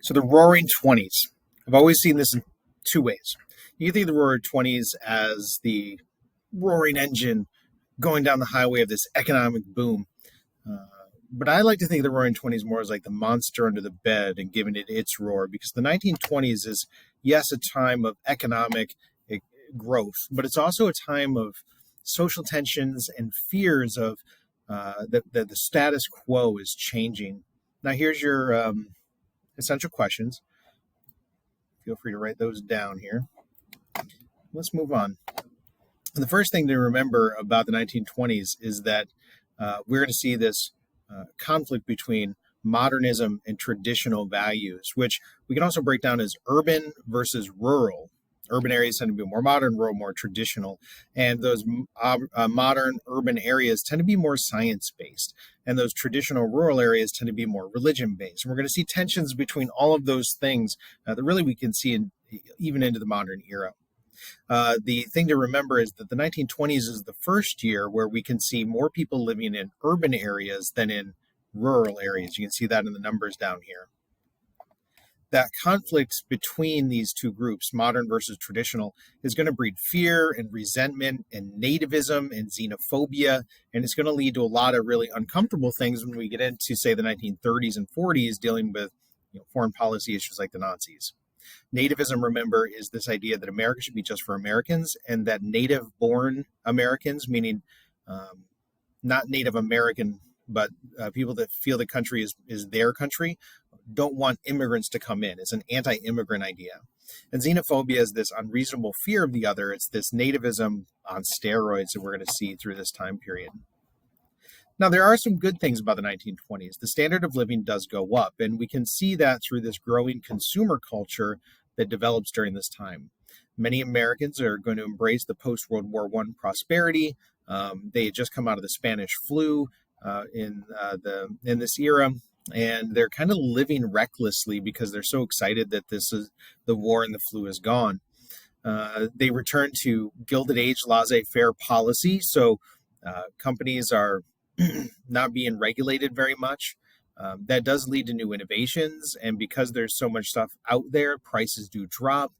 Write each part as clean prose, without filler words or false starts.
So the Roaring Twenties. I've always seen this in two ways. You can think of the Roaring Twenties as the roaring engine going down the highway of this economic boom. But I like to think of the Roaring Twenties more as like the monster under the bed and giving it its roar, because the 1920s is, yes, a time of economic growth, but it's also a time of social tensions and fears of that the status quo is changing. Now, here's your essential questions. Feel free to write those down here. Let's move on. And the first thing to remember about the 1920s is that we're going to see this conflict between modernism and traditional values, which we can also break down as urban versus rural. Urban areas tend to be more modern, rural more traditional. And those modern urban areas tend to be more science-based. And those traditional rural areas tend to be more religion-based. And we're going to see tensions between all of those things that really we can see even into the modern era. The thing to remember is that the 1920s is the first year where we can see more people living in urban areas than in rural areas. You can see that in the numbers down here. That conflict between these two groups, modern versus traditional, is going to breed fear and resentment and nativism and xenophobia, and it's going to lead to a lot of really uncomfortable things when we get into, say, the 1930s and 40s, dealing with foreign policy issues like the Nazis. Nativism, remember, is this idea that America should be just for Americans, and that native-born Americans, meaning not Native American, but people that feel the country is their country, don't want immigrants to come in. It's an anti-immigrant idea. And xenophobia is this unreasonable fear of the other. It's this nativism on steroids that we're going to see through this time period. Now, there are some good things about the 1920s. The standard of living does go up, and we can see that through this growing consumer culture that develops during this time. Many Americans are going to embrace the post-World War I prosperity. They had just come out of the Spanish flu in this era, and they're kind of living recklessly because they're so excited that the war and the flu is gone. They return to Gilded Age laissez-faire policy, so companies are not being regulated very much. That does lead to new innovations, and because there's so much stuff out there, prices do drop.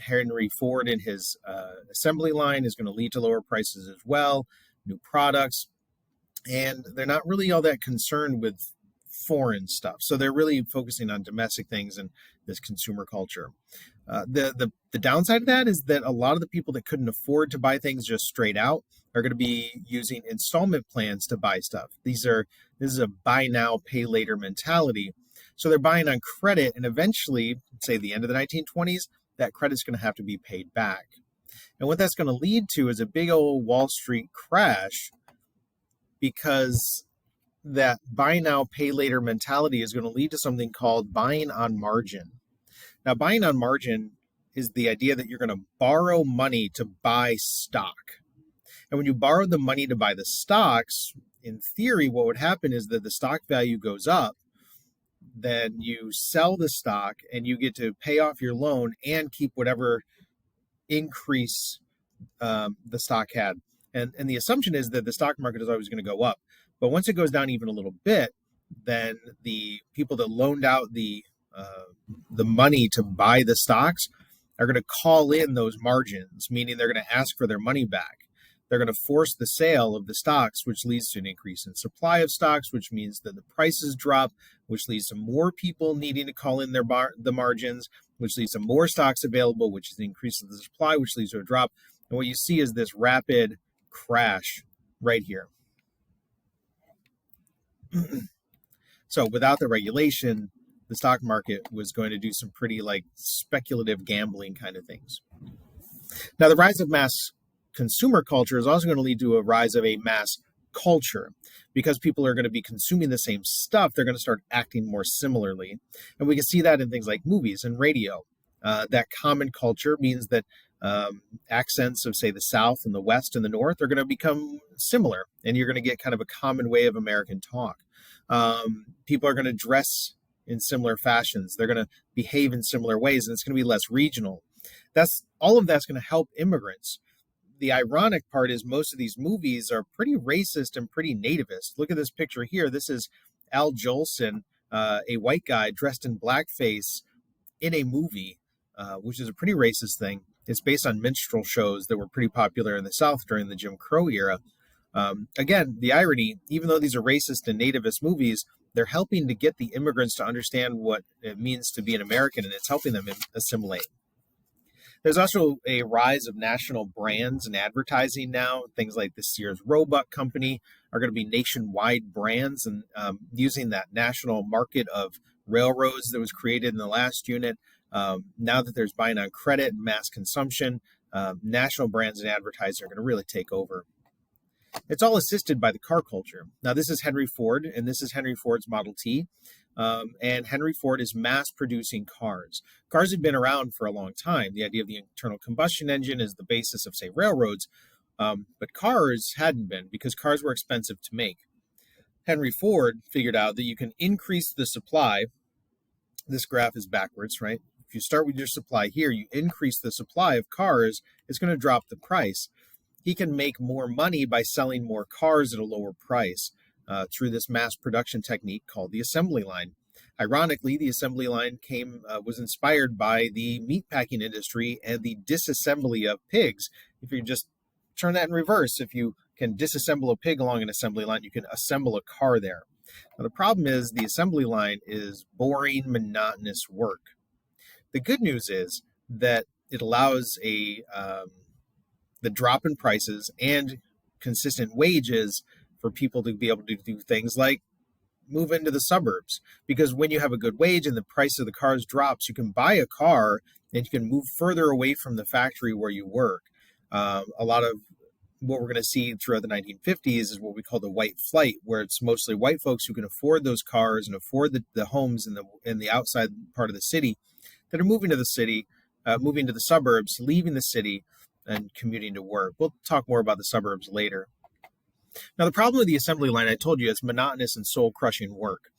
Henry Ford in his assembly line is going to lead to lower prices as well, new products, and they're not really all that concerned with foreign stuff. So they're really focusing on domestic things and this consumer culture. The downside of that is that a lot of the people that couldn't afford to buy things just straight out are going to be using installment plans to buy stuff. This is a buy now, pay later mentality. So they're buying on credit, and eventually, say the end of the 1920s, that credit's going to have to be paid back. And what that's going to lead to is a big old Wall Street crash, because that buy now, pay later mentality is going to lead to something called buying on margin. Now, buying on margin is the idea that you're going to borrow money to buy stock. And when you borrow the money to buy the stocks, in theory, what would happen is that the stock value goes up. Then you sell the stock and you get to pay off your loan and keep whatever increase the stock had. And the assumption is that the stock market is always going to go up. But once it goes down even a little bit, then the people that loaned out the money to buy the stocks are going to call in those margins, meaning they're going to ask for their money back. They're going to force the sale of the stocks, which leads to an increase in supply of stocks, which means that the prices drop, which leads to more people needing to call in the margins, which leads to more stocks available, which is the increase of the supply, which leads to a drop. And what you see is this rapid crash right here. So without the regulation, the stock market was going to do some pretty speculative gambling kind of things. Now, the rise of mass consumer culture is also going to lead to a rise of a mass culture. Because people are going to be consuming the same stuff, they're going to start acting more similarly. And we can see that in things like movies and radio. That common culture means that accents of, say, the South and the West and the North are going to become similar, and you're going to get kind of a common way of American talk. People are going to dress in similar fashions. They're going to behave in similar ways, and it's going to be less regional. All of that's going to help immigrants. The ironic part is most of these movies are pretty racist and pretty nativist. Look at this picture here. This is Al Jolson a white guy dressed in blackface in a movie, which is a pretty racist thing. It's based on minstrel shows that were pretty popular in the South during the Jim Crow era. Again, the irony, even though these are racist and nativist movies, they're helping to get the immigrants to understand what it means to be an American, and it's helping them assimilate. There's also a rise of national brands and advertising now. Things like the Sears Roebuck Company are going to be nationwide brands, and using that national market of railroads that was created in the last unit. Now that there's buying on credit and mass consumption, national brands and advertising are going to really take over. It's all assisted by the car culture. Now, this is Henry Ford, and this is Henry Ford's Model T. And Henry Ford is mass producing cars. Cars have been around for a long time. The idea of the internal combustion engine is the basis of, say, railroads. But cars hadn't been, because cars were expensive to make. Henry Ford figured out that you can increase the supply. This graph is backwards, right? If you start with your supply here, you increase the supply of cars, it's going to drop the price. He can make more money by selling more cars at a lower price through this mass production technique called the assembly line. Ironically, the assembly line was inspired by the meatpacking industry and the disassembly of pigs. If you just turn that in reverse, if you can disassemble a pig along an assembly line, you can assemble a car there. Now, the problem is the assembly line is boring, monotonous work. The good news is that it allows the drop in prices and consistent wages for people to be able to do things like move into the suburbs. Because when you have a good wage and the price of the cars drops, you can buy a car and you can move further away from the factory where you work. A lot of what we're going to see throughout the 1950s is what we call the white flight, where it's mostly white folks who can afford those cars and afford the homes in the outside part of the city that are moving to the city, moving to the suburbs, leaving the city, and commuting to work. We'll talk more about the suburbs later. Now, the problem with the assembly line, I told you, it's monotonous and soul-crushing work.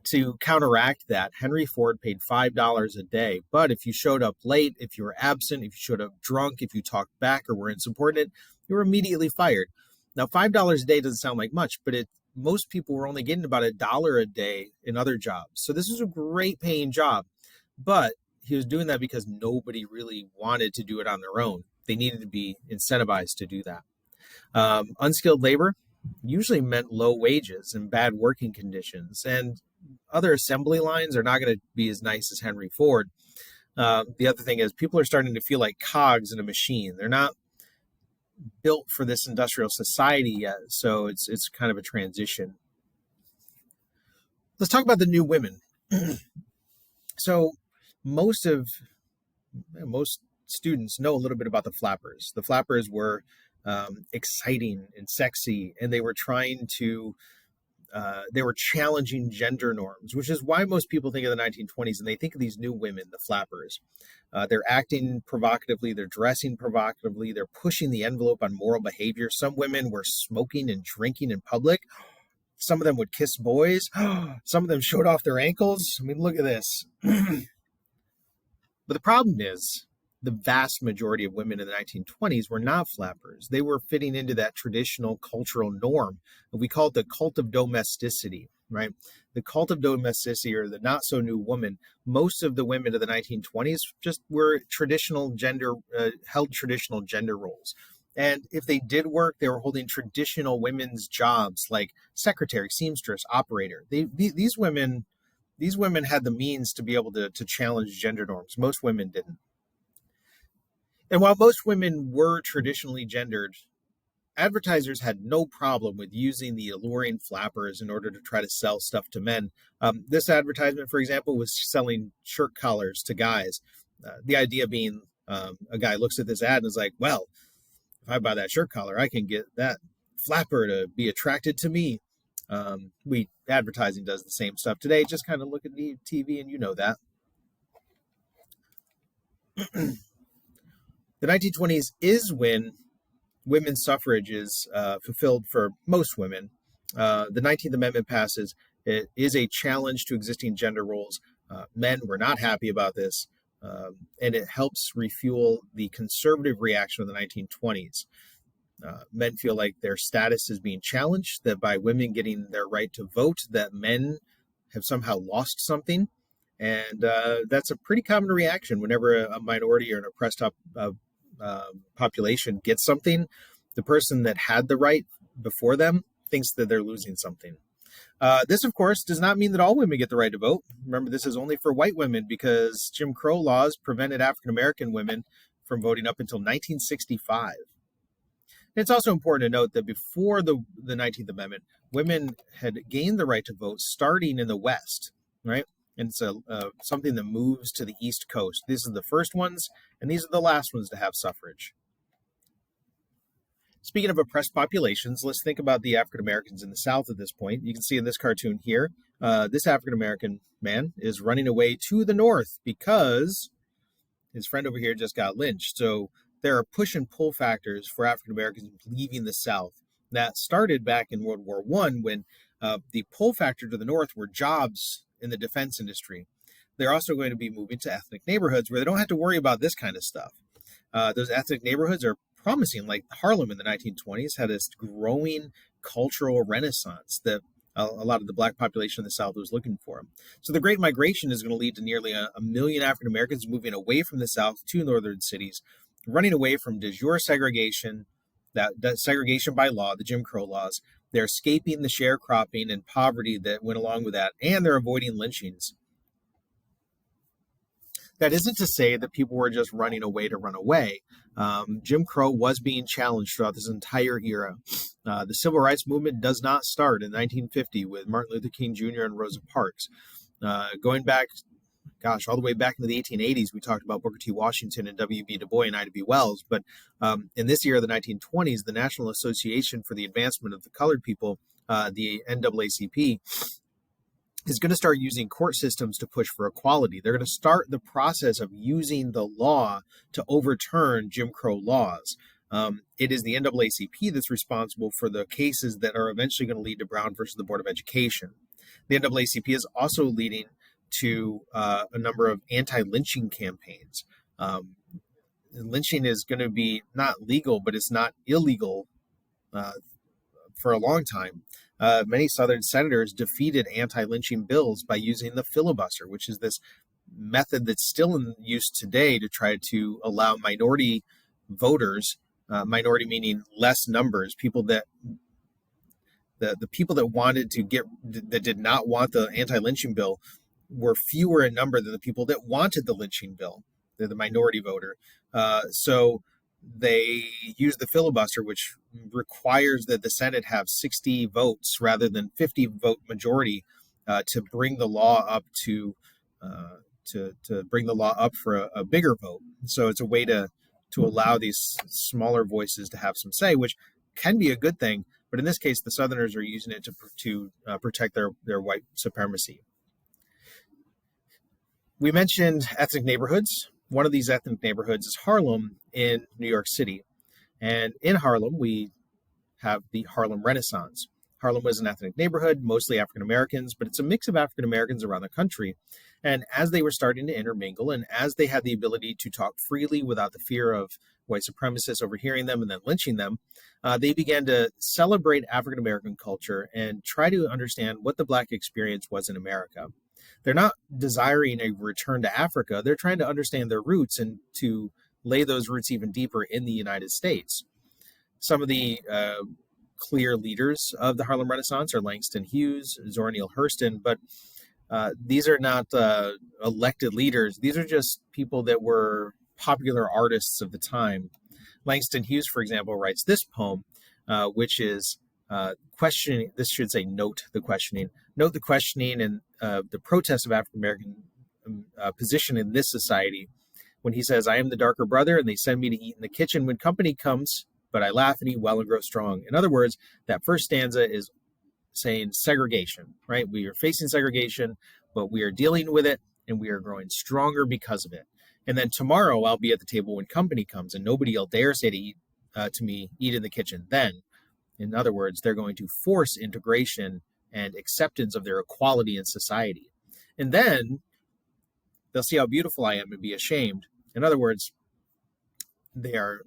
To counteract that, Henry Ford paid $5 a day. But if you showed up late, if you were absent, if you showed up drunk, if you talked back or were insubordinate, you were immediately fired. Now, $5 a day doesn't sound like much, but most people were only getting about $1 a day in other jobs. So this was a great paying job. But he was doing that because nobody really wanted to do it on their own. They needed to be incentivized to do that. Unskilled labor usually meant low wages and bad working conditions. And other assembly lines are not going to be as nice as Henry Ford. The other thing is people are starting to feel like cogs in a machine. They're not built for this industrial society yet. So it's kind of a transition. Let's talk about the new women. So most students know a little bit about the flappers. The flappers were exciting and sexy, and they were challenging gender norms, which is why most people think of the 1920s and they think of these new women, the flappers. They're acting provocatively, they're dressing provocatively, they're pushing the envelope on moral behavior. Some women were smoking and drinking in public. Some of them would kiss boys. Some of them showed off their ankles. I mean, look at this. But the problem is, the vast majority of women in the 1920s were not flappers. They were fitting into that traditional cultural norm. We call it the cult of domesticity, right? The cult of domesticity, or the not so new woman. Most of the women of the 1920s just were held traditional gender roles. And if they did work, they were holding traditional women's jobs like secretary, seamstress, operator. These women had the means to be able to challenge gender norms. Most women didn't. And while most women were traditionally gendered, advertisers had no problem with using the alluring flappers in order to try to sell stuff to men. This advertisement, for example, was selling shirt collars to guys. The idea being a guy looks at this ad and is like, well, if I buy that shirt collar, I can get that flapper to be attracted to me. Advertising does the same stuff today. Just kind of look at the TV and you know that. The 1920s is when women's suffrage is fulfilled for most women. The 19th Amendment passes. It is a challenge to existing gender roles. Men were not happy about this, and it helps refuel the conservative reaction of the 1920s. Men feel like their status is being challenged, that by women getting their right to vote, that men have somehow lost something. And that's a pretty common reaction whenever a minority or an oppressed population gets something. The person that had the right before them thinks that they're losing something. This, of course, does not mean that all women get the right to vote. Remember, this is only for white women because Jim Crow laws prevented African American women from voting up until 1965. And it's also important to note that before the 19th Amendment, women had gained the right to vote starting in the West, right? And it's something that moves to the East Coast. These are the first ones, and these are the last ones to have suffrage. Speaking of oppressed populations, let's think about the African Americans in the South at this point. You can see in this cartoon here, this African American man is running away to the North because his friend over here just got lynched. So there are push and pull factors for African Americans leaving the South. That started back in World War I when the pull factor to the North were jobs in the defense industry. They're also going to be moving to ethnic neighborhoods where they don't have to worry about this kind of stuff. Those ethnic neighborhoods are promising, like Harlem in the 1920s had this growing cultural renaissance that a lot of the black population in the South was looking for. So the Great Migration is going to lead to nearly a million African Americans moving away from the South to northern cities, running away from de jure segregation, that segregation by law, the Jim Crow laws. They're escaping the sharecropping and poverty that went along with that, and they're avoiding lynchings. That isn't to say that people were just running away to run away. Jim Crow was being challenged throughout this entire era. The civil rights movement does not start in 1950 with Martin Luther King Jr. and Rosa Parks. Going back, all the way back into the 1880s, we talked about Booker T. Washington and W.B. Du Bois and Ida B. Wells. But in this era, the 1920s, the National Association for the Advancement of the Colored People, the NAACP, is going to start using court systems to push for equality. They're going to start the process of using the law to overturn Jim Crow laws. It is the NAACP that's responsible for the cases that are eventually going to lead to Brown versus the Board of Education. The NAACP is also leading to a number of anti-lynching campaigns. Lynching is going to be not legal, but it's not illegal for a long time. Many Southern senators defeated anti-lynching bills by using the filibuster, which is this method that's still in use today to try to allow minority voters, minority meaning less numbers, people that the people that wanted to that did not want the anti-lynching bill were fewer in number than the people that wanted the lynching bill. They're the minority voter. So they use the filibuster, which requires that the Senate have 60 votes rather than 50 vote majority to bring the law up to bring the law up for a bigger vote. So it's a way to allow these smaller voices to have some say, which can be a good thing. But in this case, the Southerners are using it to protect their white supremacy. We mentioned ethnic neighborhoods. One of these ethnic neighborhoods is Harlem in New York City. And in Harlem, we have the Harlem Renaissance. Harlem was an ethnic neighborhood, mostly African Americans, but it's a mix of African Americans around the country. And as they were starting to intermingle, and as they had the ability to talk freely without the fear of white supremacists overhearing them and then lynching them, they began to celebrate African American culture and try to understand what the Black experience was in America. They're not desiring a return to Africa. They're trying to understand their roots and to lay those roots even deeper in the United States. Some of the clear leaders of the Harlem Renaissance are Langston Hughes, Zora Neale Hurston, but these are not elected leaders. These are just people that were popular artists of the time. Langston Hughes, for example, writes this poem, which is questioning, this should say note the questioning and the protest of African American position in this society. When he says, I am the darker brother and they send me to eat in the kitchen when company comes, but I laugh and eat well and grow strong. In other words, that first stanza is saying segregation, right? We are facing segregation, but we are dealing with it and we are growing stronger because of it. And then tomorrow I'll be at the table when company comes and nobody will dare say to me, eat in the kitchen then. In other words, they're going to force integration and acceptance of their equality in society. And then they'll see how beautiful I am and be ashamed. In other words, they are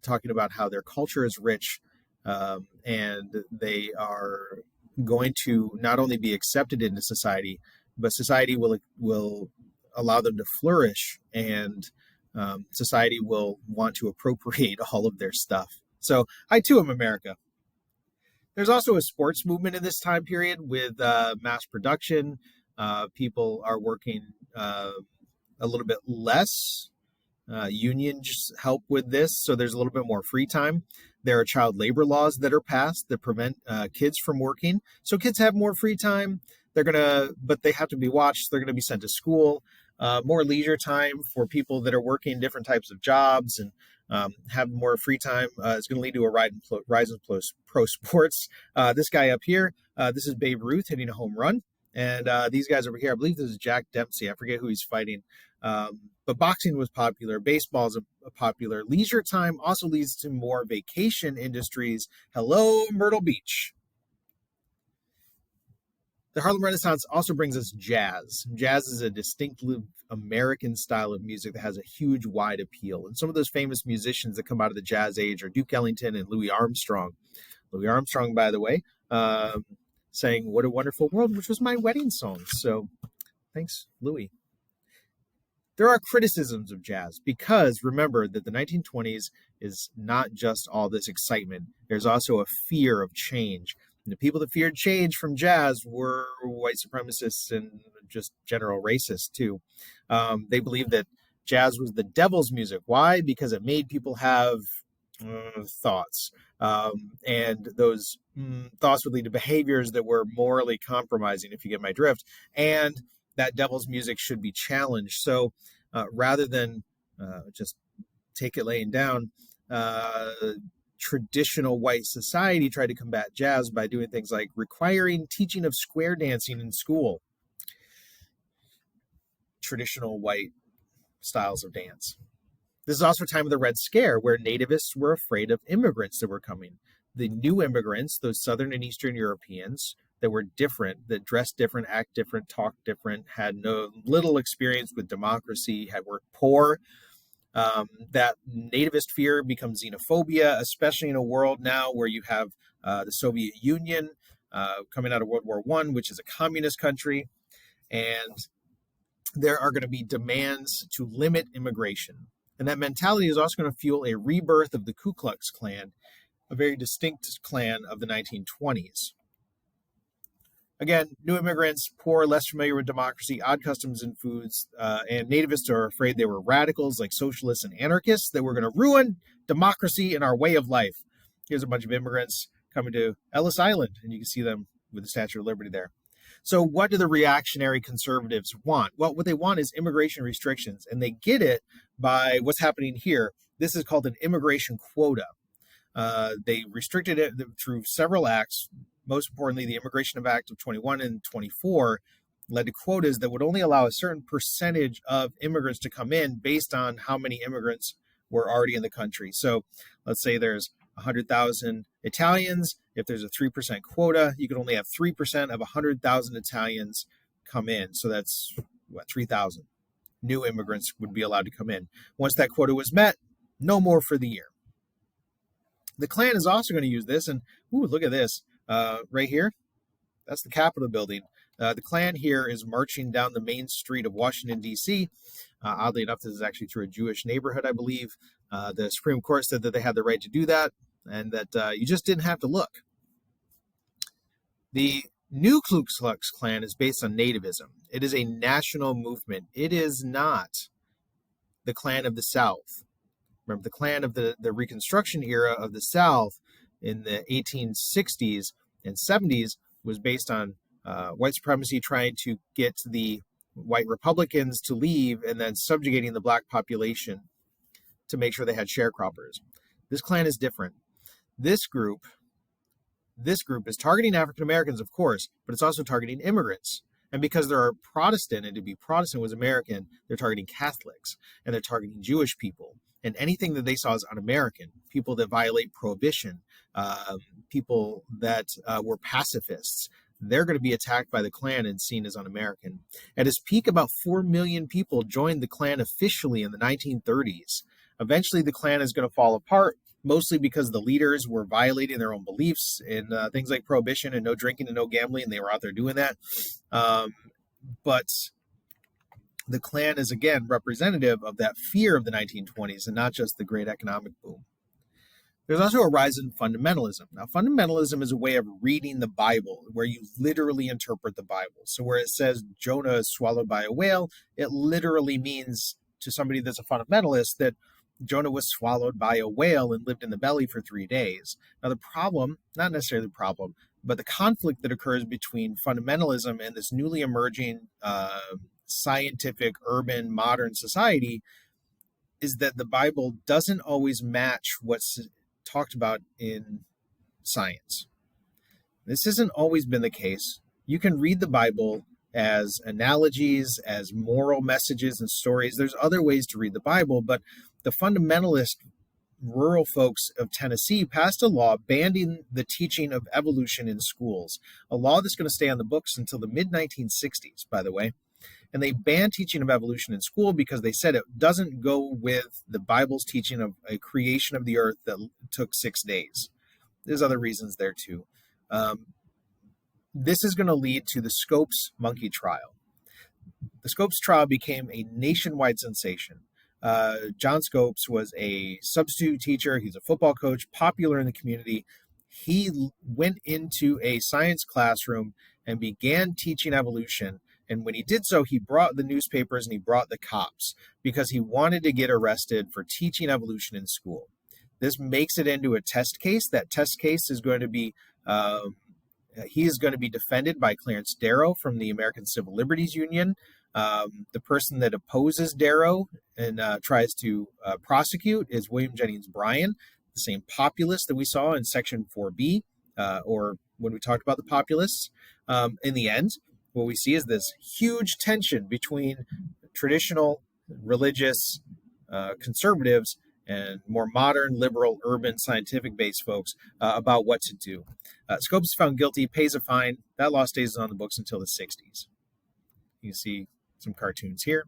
talking about how their culture is rich and they are going to not only be accepted into society, but society will allow them to flourish, and society will want to appropriate all of their stuff. So I too am America. There's also a sports movement in this time period with mass production. People are working a little bit less. Unions help with this, so there's a little bit more free time. There are child labor laws that are passed that prevent kids from working, so kids have more free time. But they have to be watched. They're gonna be sent to school. More leisure time for people that are working different types of jobs and have more free time. It's going to lead to a rise in pro sports. This guy up here, this is Babe Ruth hitting a home run. And these guys over here, I believe this is Jack Dempsey. I forget who he's fighting. But boxing was popular. Baseball is popular. Leisure time also leads to more vacation industries. Hello, Myrtle Beach. The Harlem Renaissance also brings us jazz. Jazz is a distinctly American style of music that has a huge, wide appeal. And some of those famous musicians that come out of the jazz age are Duke Ellington and Louis Armstrong. Louis Armstrong, by the way, sang What a Wonderful World, which was my wedding song. So thanks, Louis. There are criticisms of jazz because remember that the 1920s is not just all this excitement. There's also a fear of change. And the people that feared change from jazz were white supremacists and just general racists too. They believed that jazz was the devil's music. Why? Because it made people have thoughts. And those thoughts would lead to behaviors that were morally compromising, if you get my drift. And that devil's music should be challenged. So rather than just take it laying down, traditional white society tried to combat jazz by doing things like requiring teaching of square dancing in school. Traditional white styles of dance. This is also a time of the Red Scare, where nativists were afraid of immigrants that were coming. The new immigrants, those Southern and Eastern Europeans that were different, that dressed different, act different, talk different, had little experience with democracy, had worked poor. That nativist fear becomes xenophobia, especially in a world now where you have the Soviet Union coming out of World War I, which is a communist country, and there are going to be demands to limit immigration. And that mentality is also going to fuel a rebirth of the Ku Klux Klan, a very distinct Klan of the 1920s. Again, new immigrants, poor, less familiar with democracy, odd customs and foods, and nativists are afraid they were radicals like socialists and anarchists that were going to ruin democracy and our way of life. Here's a bunch of immigrants coming to Ellis Island, and you can see them with the Statue of Liberty there. So what do the reactionary conservatives want? Well, what they want is immigration restrictions, and they get it by what's happening here. This is called an immigration quota. They restricted it through several acts. Most importantly, the Immigration Act of 21 and 24 led to quotas that would only allow a certain percentage of immigrants to come in based on how many immigrants were already in the country. So let's say there's 100,000 Italians. If there's a 3% quota, you could only have 3% of 100,000 Italians come in. So that's, 3,000 new immigrants would be allowed to come in. Once that quota was met, no more for the year. The Klan is also going to use this, and look at this. Right here, that's the Capitol building. The Klan here is marching down the main street of Washington, D.C. Oddly enough, this is actually through a Jewish neighborhood, I believe. The Supreme Court said that they had the right to do that and that you just didn't have to look. The new Ku Klux Klan is based on nativism. It is a national movement. It is not the Klan of the South. Remember, the Klan of the Reconstruction era of the South in the 1860s and 70s was based on white supremacy trying to get the white Republicans to leave and then subjugating the black population to make sure they had sharecroppers. This Klan is different. This group is targeting African Americans, of course, but it's also targeting immigrants. And because they're Protestant, and to be Protestant was American, they're targeting Catholics, and they're targeting Jewish people. And anything that they saw as un-American, people that violate Prohibition, people that were pacifists, they're going to be attacked by the Klan and seen as un-American. At its peak, about 4 million people joined the Klan officially in the 1930s. Eventually, the Klan is going to fall apart mostly because the leaders were violating their own beliefs in things like prohibition and no drinking and no gambling, and they were out there doing that. But the Klan is, again, representative of that fear of the 1920s and not just the great economic boom. There's also a rise in fundamentalism. Now, fundamentalism is a way of reading the Bible where you literally interpret the Bible. So where it says Jonah is swallowed by a whale, it literally means to somebody that's a fundamentalist that Jonah was swallowed by a whale and lived in the belly for 3 days. Now, the problem, not necessarily the problem, but the conflict that occurs between fundamentalism and this newly emerging scientific, urban, modern society is that the Bible doesn't always match what's talked about in science. This hasn't always been the case. You can read the Bible as analogies, as moral messages and stories. There's other ways to read the Bible, but the fundamentalist rural folks of Tennessee passed a law banning the teaching of evolution in schools, a law that's going to stay on the books until the mid-1960s, by the way. And they banned teaching of evolution in school because they said it doesn't go with the Bible's teaching of a creation of the earth that took 6 days. There's other reasons there too. This is going to lead to the Scopes monkey trial. The Scopes trial became a nationwide sensation. John Scopes was a substitute teacher. He's a football coach, popular in the community. He went into a science classroom and began teaching evolution. And when he did so, he brought the newspapers and he brought the cops because he wanted to get arrested for teaching evolution in school. This makes it into a test case. That test case is going to be, he is going to be defended by Clarence Darrow from the American Civil Liberties Union. The person that opposes Darrow and tries to prosecute is William Jennings Bryan, the same populist that we saw in Section 4B, or when we talked about the populists. In the end, what we see is this huge tension between traditional religious conservatives and more modern, liberal, urban, scientific-based folks about what to do. Scopes is found guilty, pays a fine. That law stays on the books until the 60s. You can see some cartoons here.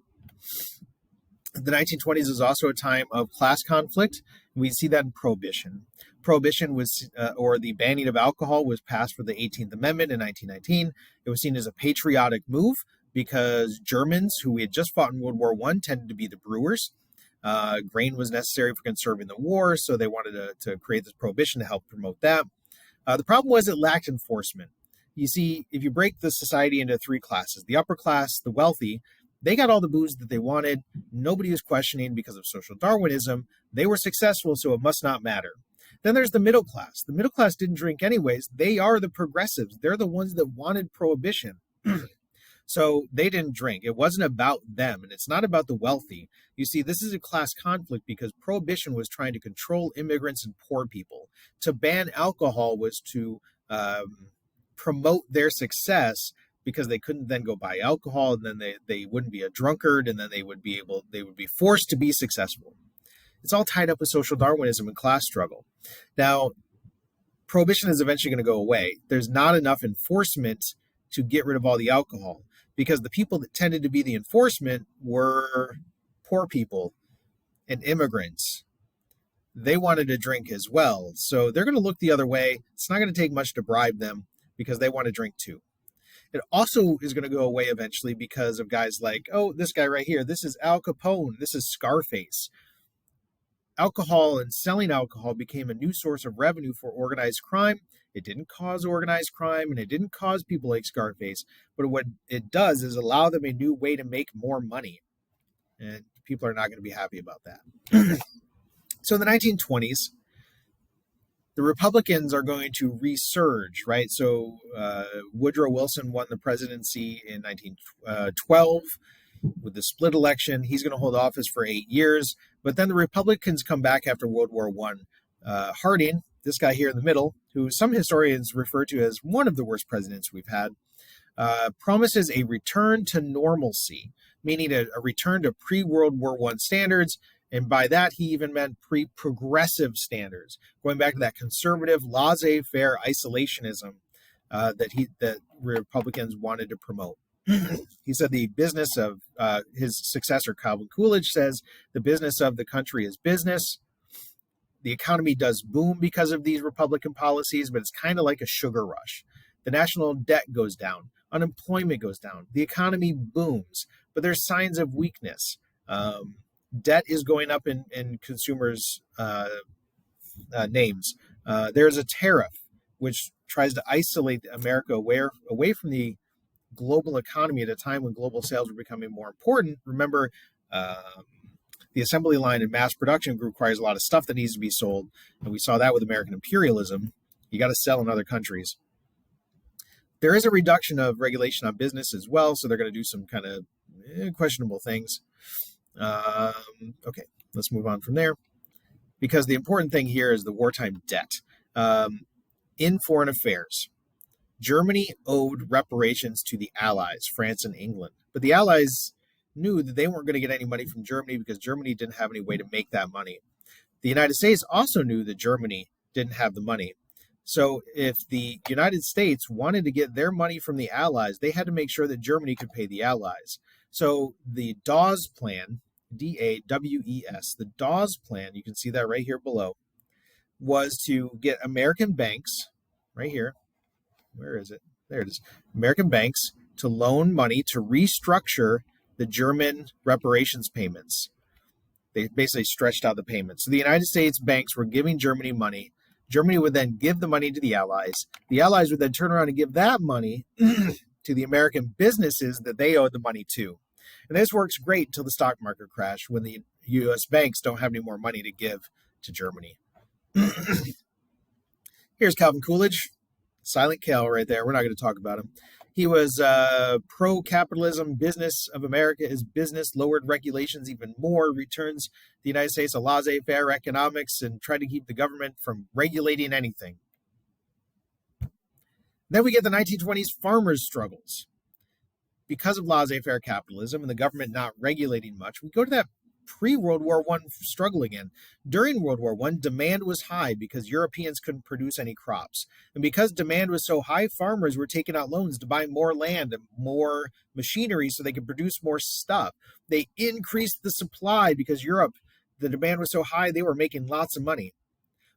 The 1920s is also a time of class conflict. We see that in Prohibition. Prohibition was, or the banning of alcohol, was passed for the 18th Amendment in 1919. It was seen as a patriotic move because Germans, who we had just fought in World War I, tended to be the brewers. Grain was necessary for conserving the war, so they wanted to create this prohibition to help promote that. The problem was it lacked enforcement. You see, if you break the society into three classes, the upper class, the wealthy, they got all the booze that they wanted. Nobody was questioning because of social Darwinism. They were successful, so it must not matter. Then there's the middle class. The middle class didn't drink anyways. They are the progressives. They're the ones that wanted prohibition. So they didn't drink. It wasn't about them, and it's not about the wealthy. You see, this is a class conflict because prohibition was trying to control immigrants and poor people. To ban alcohol was to promote their success because they couldn't then go buy alcohol, and then they wouldn't be a drunkard, and then they would be forced to be successful. It's all tied up with social Darwinism and class struggle. Now, prohibition is eventually going to go away. There's not enough enforcement to get rid of all the alcohol because the people that tended to be the enforcement were poor people and immigrants. They wanted to drink as well. So they're going to look the other way. It's not going to take much to bribe them because they want to drink too. It also is going to go away eventually because of guys like, oh, this guy right here. This is Al Capone. This is Scarface. Alcohol and selling alcohol became a new source of revenue for organized crime. It didn't cause organized crime, and it didn't cause people like Scarface. But what it does is allow them a new way to make more money. And people are not going to be happy about that. So in the 1920s, the Republicans are going to resurge, right? So Woodrow Wilson won the presidency in 1912 with the split election. He's going to hold office for 8 years. But then the Republicans come back after World War I. Harding, this guy here in the middle, who some historians refer to as one of the worst presidents we've had, promises a return to normalcy, meaning a return to pre-World War I standards. And by that, he even meant pre-progressive standards, going back to that conservative, laissez-faire isolationism that Republicans wanted to promote. He said the business of his successor, Calvin Coolidge, says the business of the country is business. The economy does boom because of these Republican policies, but it's kind of like a sugar rush. The national debt goes down, unemployment goes down, the economy booms, but there's signs of weakness. Debt is going up in consumers' names. There's a tariff which tries to isolate America away from the global economy at a time when global sales were becoming more important. Remember, the assembly line in mass production requires a lot of stuff that needs to be sold, and we saw that with American imperialism. You got to sell in other countries. There is a reduction of regulation on business as well, so they're going to do some kind of questionable things. Okay, let's move on from there, because the important thing here is the wartime debt. In foreign affairs, Germany owed reparations to the Allies, France and England, but the Allies knew that they weren't going to get any money from Germany because Germany didn't have any way to make that money. The United States also knew that Germany didn't have the money. So if the United States wanted to get their money from the Allies, they had to make sure that Germany could pay the Allies. So the Dawes Plan, D-A-W-E-S, the Dawes Plan, you can see that right here below, was to get American banks, right here, where is it? There it is. American banks to loan money to restructure the German reparations payments. They basically stretched out the payments. So the United States banks were giving Germany money. Germany would then give the money to the Allies. The Allies would then turn around and give that money to the American businesses that they owed the money to. And this works great until the stock market crash, when the U.S. banks don't have any more money to give to Germany. Here's Calvin Coolidge, silent Cal right there. We're not going to talk about him. He was pro-capitalism, business of America is business, lowered regulations even more, returns the United States a laissez-faire economics, and tried to keep the government from regulating anything. Then we get the 1920s farmers' struggles. Because of laissez-faire capitalism and the government not regulating much, we go to that pre-World War I struggle again. During World War I, demand was high because Europeans couldn't produce any crops. And because demand was so high, farmers were taking out loans to buy more land and more machinery so they could produce more stuff. They increased the supply because Europe, the demand was so high, they were making lots of money.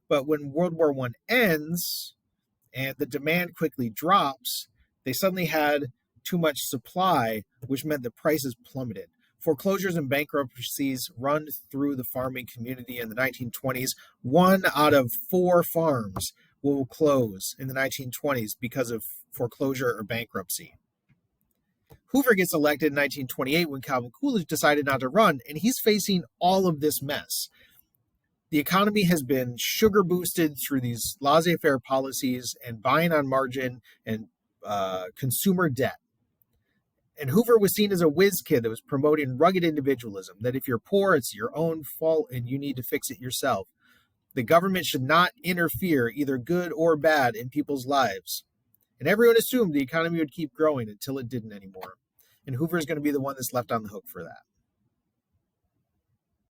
But when World War I ends and the demand quickly drops, they suddenly had too much supply, which meant the prices plummeted. Foreclosures and bankruptcies run through the farming community in the 1920s. 1 out of 4 farms will close in the 1920s because of foreclosure or bankruptcy. Hoover gets elected in 1928 when Calvin Coolidge decided not to run, and he's facing all of this mess. The economy has been sugar boosted through these laissez-faire policies and buying on margin and consumer debt. And Hoover was seen as a whiz kid that was promoting rugged individualism, that if you're poor, it's your own fault and you need to fix it yourself. The government should not interfere, either good or bad, in people's lives. And everyone assumed the economy would keep growing until it didn't anymore. And Hoover is going to be the one that's left on the hook for that.